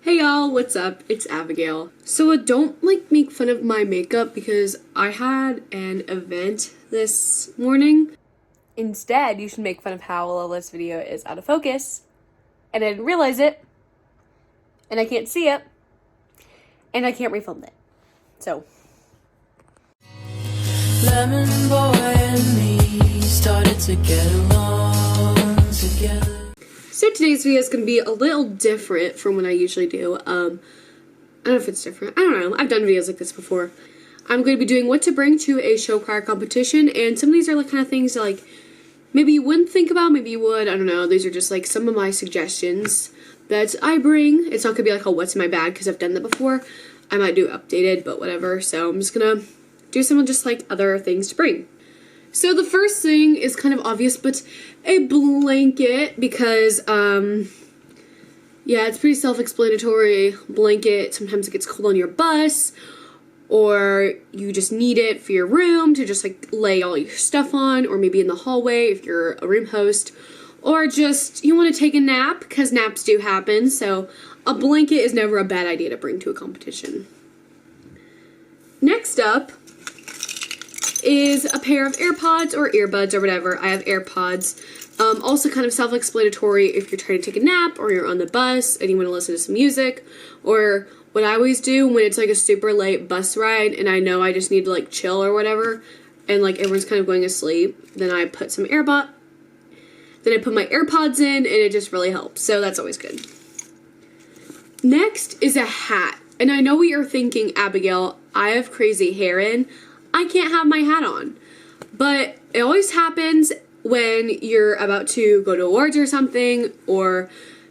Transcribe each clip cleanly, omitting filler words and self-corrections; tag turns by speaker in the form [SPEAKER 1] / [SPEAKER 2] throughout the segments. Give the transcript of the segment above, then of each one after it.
[SPEAKER 1] Hey y'all, what's up? It's Abigail. So don't make fun of my makeup because I had an event this morning. Instead, you should make fun of how well this video is out of focus. And I didn't realize it. And I can't see it. And I can't refilm it. So. Lemon boy and me started to get along together. So today's video is going to be a little different from what I usually do. I don't know if it's different. I don't know. I've done videos like this before. I'm going to be doing what to bring to a show choir competition, and some of these are kind of things that maybe you wouldn't think about, maybe you would. I don't know. These are just some of my suggestions that I bring. It's not going to be like a what's in my bag because I've done that before. I might do updated, but whatever. So I'm just going to do some of just other things to bring. So the first thing is kind of obvious, but a blanket because, yeah, it's pretty self-explanatory. Blanket, sometimes it gets cold on your bus, or you just need it for your room to just lay all your stuff on, or maybe in the hallway if you're a room host, or just you want to take a nap because naps do happen, so a blanket is never a bad idea to bring to a competition. Next up is a pair of AirPods or earbuds or whatever. I have AirPods. Also kind of self-explanatory if you're trying to take a nap or you're on the bus and you want to listen to some music, or what I always do when it's a super late bus ride and I know I just need to chill or whatever and everyone's kind of going to sleep, then I put my AirPods in and it just really helps. So that's always good. Next is a hat. And I know what you're thinking, Abigail, I have crazy hair in. I can't have my hat on. But it always happens when you're about to go to awards or something, or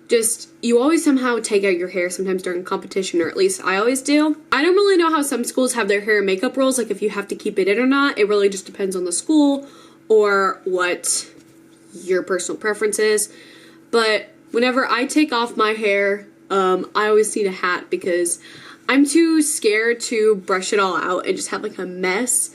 [SPEAKER 1] just you always somehow take out your hair sometimes during competition, or at least I always do. I don't really know how some schools have their hair and makeup rules, if you have to keep it in or not. It really just depends on the school or what your personal preference is. But whenever I take off my hair, I always need a hat because I'm too scared to brush it all out and just have a mess.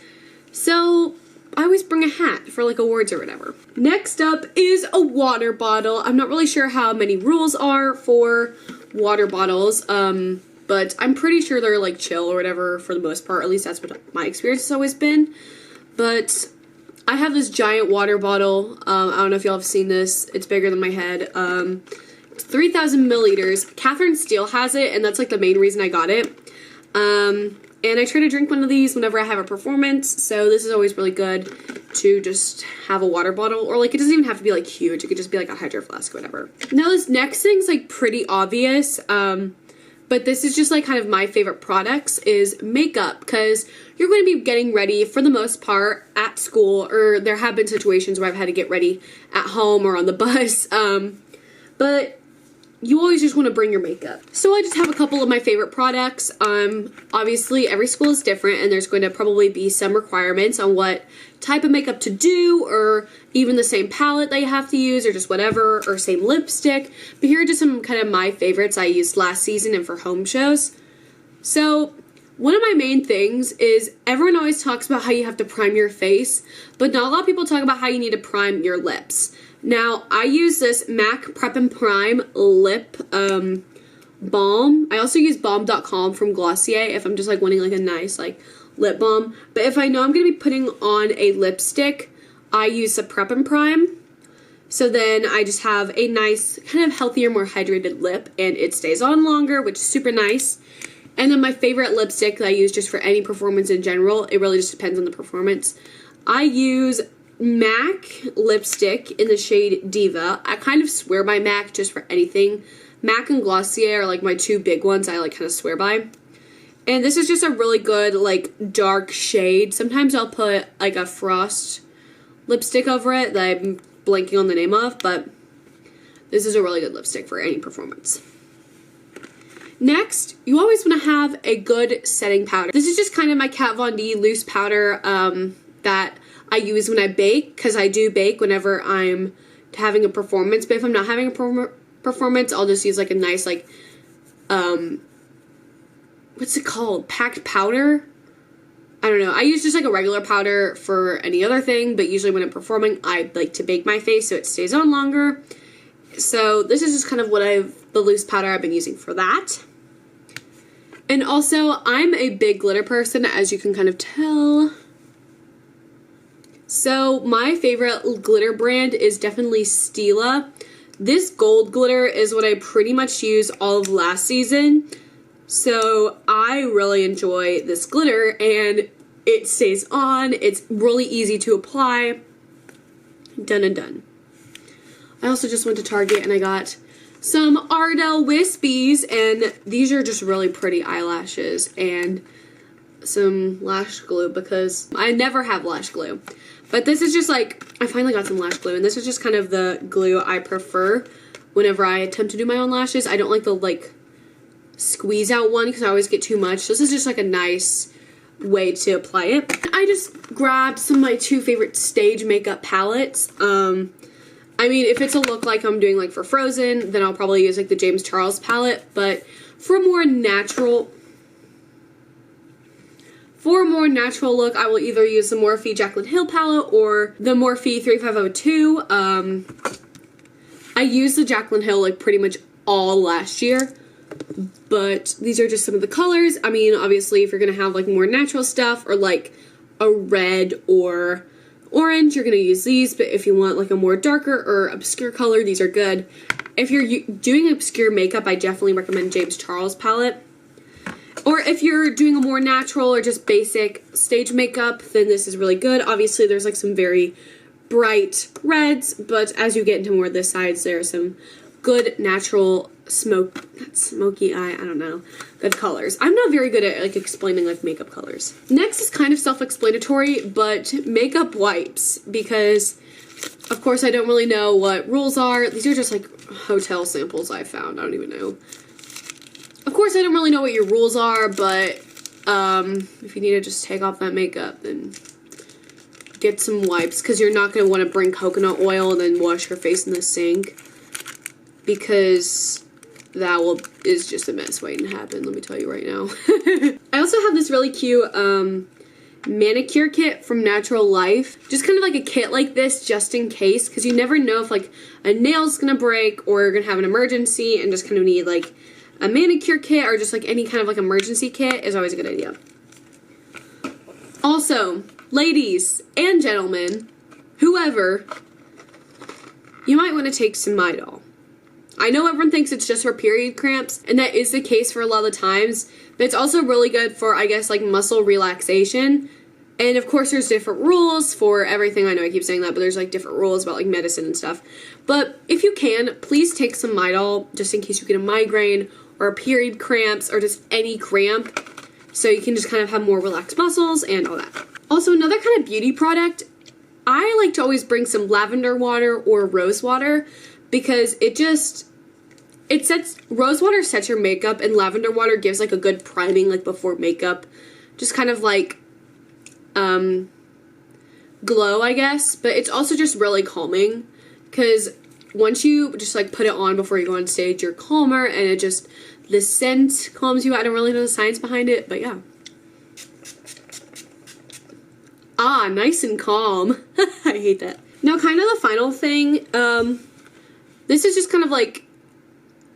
[SPEAKER 1] So I always bring a hat for awards or whatever. Next up is a water bottle. I'm not really sure how many rules are for water bottles, but I'm pretty sure they're chill or whatever for the most part. At least that's what my experience has always been. But I have this giant water bottle. I don't know if y'all have seen this. It's bigger than my head. 3,000 milliliters. Catherine Steele has it, and that's the main reason I got it. And I try to drink one of these whenever I have a performance, so this is always really good to just have a water bottle, or it doesn't even have to be huge. It could just be a hydro flask or whatever. Now this next thing's pretty obvious, but this is just kind of my favorite products is makeup, because you're going to be getting ready for the most part at school, or there have been situations where I've had to get ready at home or on the bus, but you always just want to bring your makeup. So I just have a couple of my favorite products. Obviously every school is different and there's going to probably be some requirements on what type of makeup to do, or even the same palette that you have to use, or just whatever, or same lipstick. But here are just some kind of my favorites I used last season and for home shows. So one of my main things is everyone always talks about how you have to prime your face, but not a lot of people talk about how you need to prime your lips. Now, I use this MAC Prep and Prime lip balm. I also use balm.com from Glossier if I'm just wanting a nice lip balm. But if I know I'm going to be putting on a lipstick, I use the Prep and Prime. So then I just have a nice, kind of healthier, more hydrated lip, and it stays on longer, which is super nice. And then my favorite lipstick that I use just for any performance in general, it really just depends on the performance. I use MAC lipstick in the shade Diva. I kind of swear by MAC just for anything. MAC and Glossier are my two big ones I kind of swear by. And this is just a really good dark shade. Sometimes I'll put a Frost lipstick over it that I'm blanking on the name of, but this is a really good lipstick for any performance. Next, you always want to have a good setting powder. This is just kind of my Kat Von D loose powder that I use when I bake, because I do bake whenever I'm having a performance. But if I'm not having a performance, I'll just use a nice what's it called? Packed powder? I don't know. I use just a regular powder for any other thing, but usually when I'm performing, I like to bake my face so it stays on longer. So this is just kind of what I've the loose powder I've been using for that. And also, I'm a big glitter person, as you can kind of tell. So my favorite glitter brand is definitely Stila. This gold glitter is what I pretty much used all of last season. So I really enjoy this glitter, and it stays on. It's really easy to apply. Done and done. I also just went to Target and I got some Ardell Wispies, and these are just really pretty eyelashes and some lash glue because I never have lash glue. But this is just like, I finally got some lash glue, and this is just kind of the glue I prefer whenever I attempt to do my own lashes. I don't like the like squeeze out one because I always get too much. This is just like a nice way to apply it. I just grabbed some of my two favorite stage makeup palettes. I mean, if it's a look like I'm doing like for Frozen, then I'll probably use like the James Charles palette, but for a more natural look, I will either use the Morphe Jaclyn Hill palette or the Morphe 3502. I used the Jaclyn Hill like pretty much all last year, but these are just some of the colors. I mean, obviously, if you're going to have like more natural stuff or like a red or orange, you're going to use these, but if you want like a more darker or obscure color, these are good. If you're doing obscure makeup, I definitely recommend James Charles palette. Or if you're doing a more natural or just basic stage makeup, then this is really good. Obviously, there's like some very bright reds, but as you get into more of the sides, there are some good natural smoky eye, I don't know, good colors. I'm not very good at like explaining like makeup colors. Next is kind of self-explanatory, but makeup wipes, because of course I don't really know what rules are. These are just like hotel samples I found. I don't even know. Of course I don't really know what your rules are, but if you need to just take off that makeup, then get some wipes, because you're not going to want to bring coconut oil and then wash your face in the sink, because that is just a mess waiting to happen, let me tell you right now. I also have this really cute manicure kit from Natural Life. Just kind of like a kit like this just in case, because you never know if like a nail's gonna break or you're gonna have an emergency and just kind of need like a manicure kit, or just like any kind of like emergency kit is always a good idea. Also, ladies and gentlemen, whoever, you might want to take some Midol. I know everyone thinks it's just for period cramps, and that is the case for a lot of the times, but it's also really good for, I guess, like muscle relaxation. And of course there's different rules for everything. I know I keep saying that, but there's like different rules about like medicine and stuff. But if you can, please take some Midol just in case you get a migraine or period cramps or just any cramp, so you can just kind of have more relaxed muscles and all that. Also, another kind of beauty product, I like to always bring some lavender water or rose water, because rose water sets your makeup, and lavender water gives like a good priming like before makeup, just kind of like glow, I guess. But it's also just really calming, because once you just like put it on before you go on stage, you're calmer, and it just, the scent calms you. I don't really know the science behind it, but yeah. Ah, nice and calm. I hate that. Now, kind of the final thing, this is just kind of like,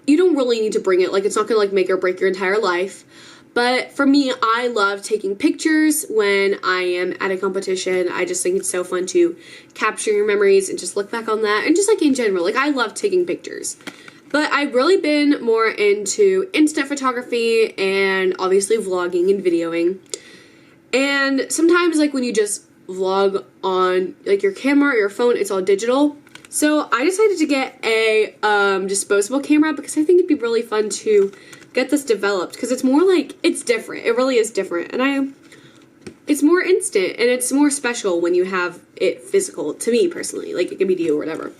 [SPEAKER 1] you don't really need to bring it, like it's not gonna like make or break your entire life. But for me, I love taking pictures when I am at a competition. I just think it's so fun to capture your memories and just look back on that, and just like in general, like I love taking pictures. But I've really been more into instant photography and obviously vlogging and videoing. And sometimes like when you just vlog on like your camera or your phone, it's all digital. So I decided to get a disposable camera, because I think it'd be really fun to get this developed, because it's more like, it's different. It really is different. And it's more instant, and it's more special when you have it physical, to me personally. Like it can be to you or whatever.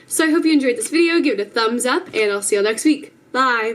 [SPEAKER 1] So I hope you enjoyed this video. Give it a thumbs up, and I'll see you all next week. Bye!